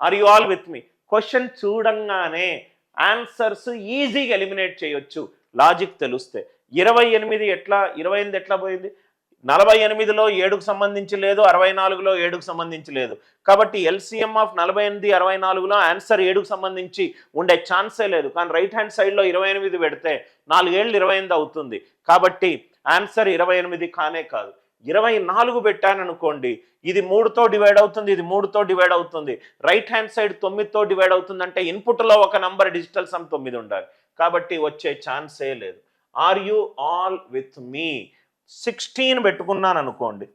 Are you all with me? Question చూడంగానే answers ఈజీగా eliminate చేయొచ్చు లాజిక్ తెలిస్తే. 28 ఎట్లా 28 ఎట్లా పోయింది? 48లో 7కు సంబంధించి లేదు, 64లో 7కు సంబంధించి లేదు. కాబట్టి ఎల్సిఎం ఆఫ్ 48, 64లో ఆన్సర్ 7కు సంబంధించి ఉండే ఛాన్సే లేదు. కానీ రైట్ హ్యాండ్ సైడ్లో 28 పెడితే 4 7 28 అవుతుంది. కాబట్టి ఆన్సర్ 28 కానే కాదు. 24 పెట్టాననుకోండి, ఇది 3తో డివైడ్ అవుతుంది, ఇది 3తో డివైడ్ అవుతుంది. రైట్ హ్యాండ్ సైడ్ 9తో డివైడ్ అవుతుంది అంటే ఇన్పుట్లో ఒక నంబర్ డిజిటల్ సమ్ 9 ఉండాలి. కాబట్టి వచ్చే ఛాన్సే లేదు. ఆర్ యు ఆల్ విత్ మీ? 16 పెట్టుకున్నాను అనుకోండి,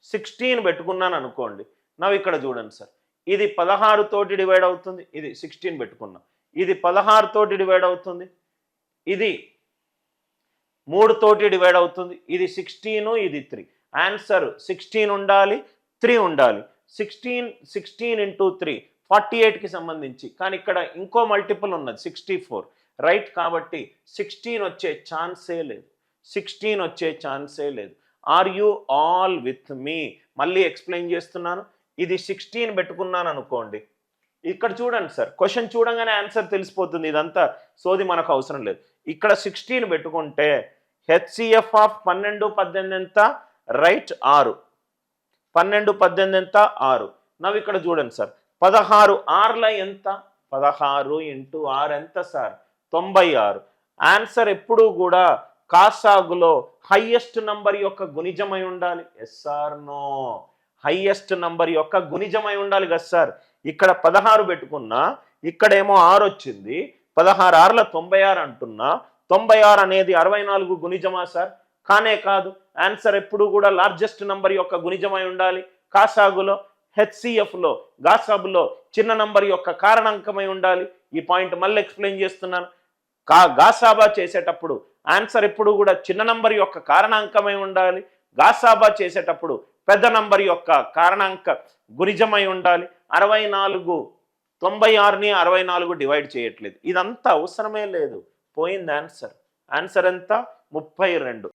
16 పెట్టుకున్నాను అనుకోండి. నవ్వు ఇక్కడ చూడండి సార్, ఇది 16 తోటి డివైడ్ అవుతుంది, ఇది 16 పెట్టుకున్నా, ఇది 16 తోటి డివైడ్ అవుతుంది, ఇది 3 తోటి డివైడ్ అవుతుంది, ఇది 16, ఇది 3. ఆన్సర్ 16 ఉండాలి, 3 ఉండాలి. 16 ఇంటూ 3 48కి సంబంధించి. కానీ ఇక్కడ ఇంకో మల్టిపుల్ ఉన్నది 64, రైట్? కాబట్టి 16 వచ్చే ఛాన్సే లేదు, 16 వచ్చే ఛాన్సే లేదు. ఆర్ యు ఆల్ విత్ మీ? మళ్ళీ ఎక్స్ప్లెయిన్ చేస్తున్నాను. ఇది 16 పెట్టుకున్నాను అనుకోండి, ఇక్కడ చూడండి సార్, క్వశ్చన్ చూడంగానే ఆన్సర్ తెలిసిపోతుంది. ఇదంతా సోది మనకు అవసరం లేదు. ఇక్కడ 16 పెట్టుకుంటే హెచ్సిఎఫ్ ఆఫ్ 12 18 ఎంత? రైట్ 6. 12 18 ఎంత? 6. నవ్వు ఇక్కడ చూడండి సార్, 16 6ల ఎంత? 16 ఇంటూ 6 ఎంత సార్? 96. ఆన్సర్ ఎప్పుడూ కూడా కాసాగులో హైయెస్ట్ నంబర్ యొక్క గుణిజమై ఉండాలి. Yes or no? Highest number యొక్క గుణిజమై ఉండాలి కదా సార్. ఇక్కడ 16 పెట్టుకున్నా, ఇక్కడేమో 6 వచ్చింది, 16 6ల 96 అంటున్నా. 96 అనేది 64 గుణిజమా సార్? కానే కాదు. ఆన్సర్ ఎప్పుడు కూడా లార్జెస్ట్ నంబర్ యొక్క గుణిజమై ఉండాలి. కాసాగులో, హెచ్సిఎఫ్లో, గాసాబులో చిన్న నంబర్ యొక్క కారణాంకమై ఉండాలి. ఈ పాయింట్ మళ్ళీ ఎక్స్ప్లెయిన్ చేస్తున్నాను. గాసాబా చేసేటప్పుడు ఆన్సర్ ఎప్పుడు కూడా చిన్న నంబర్ యొక్క కారణాంకమై ఉండాలి. గాసాబా చేసేటప్పుడు పెద్ద నంబర్ యొక్క కారణాంక గుణిజమై ఉండాలి. 64 96ని 64 డివైడ్ చేయట్లేదు. ఇదంతా అవసరమే లేదు, పోయింది ఆన్సర్. ఆన్సర్ ఎంత? 32.